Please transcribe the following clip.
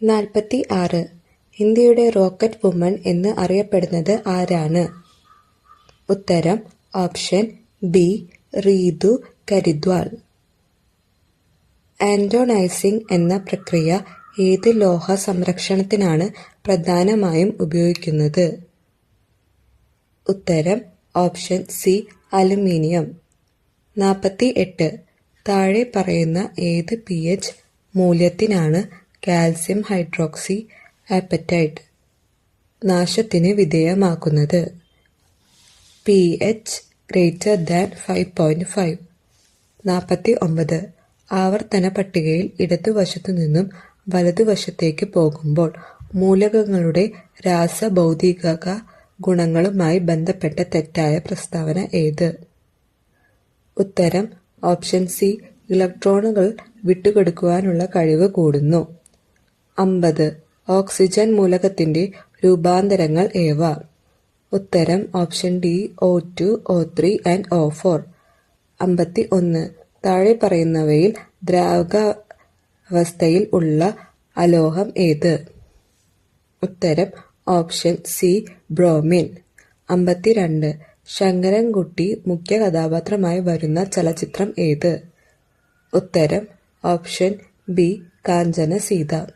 46. ഇന്ത്യയുടെ rocket woman എന്ന് അറിയപ്പെടുന്നത് ആരാണ്? ഉത്തരം ഓപ്ഷൻ ബി റീതു കരിദ്വാൾ. ആൻഡ്രോണൈസിംഗ് എന്ന പ്രക്രിയ ഏത് ലോഹ സംരക്ഷണത്തിനാണ് പ്രധാനമായും ഉപയോഗിക്കുന്നത്? ഉത്തരം ഓപ്ഷൻ സി അലുമിനിയം. 48. താഴെ പറയുന്ന ഏത് pH മൂല്യത്തിനാണ് കാൽസ്യം ഹൈഡ്രോക്സി അപ്പറ്റൈറ്റ് നാശത്തിന് വിധേയമാക്കുന്നത്? pH > 5.5. 49. ആവർത്തന പട്ടികയിൽ ഇടതുവശത്തു നിന്നും വലതുവശത്തേക്ക് പോകുമ്പോൾ മൂലകങ്ങളുടെ രാസഭൗതിക ഗുണങ്ങളുമായി ബന്ധപ്പെട്ട തെറ്റായ പ്രസ്താവന ഏത്? ഉത്തരം ഓപ്ഷൻ സി ഇലക്ട്രോണുകൾ വിട്ടുകൊടുക്കുവാനുള്ള കഴിവ് കൂടുന്നു. 50. ഓക്സിജൻ മൂലകത്തിന്റെ രൂപാന്തരങ്ങൾ ഏവ? ഉത്തരം option D O2, O3 and O4. 51. താഴെ പറയുന്നവയിൽ ദ്രാവകാവസ്ഥയിൽ ഉള്ള അലോഹം ഏത്? ഉത്തരം ഓപ്ഷൻ സി ബ്രോമിൻ. 52. ശങ്കരൻകുട്ടി മുഖ്യ കഥാപാത്രമായി വരുന്ന ചലച്ചിത്രം ഏത്? ഉത്തരം ഓപ്ഷൻ ബി കാഞ്ചന സീത.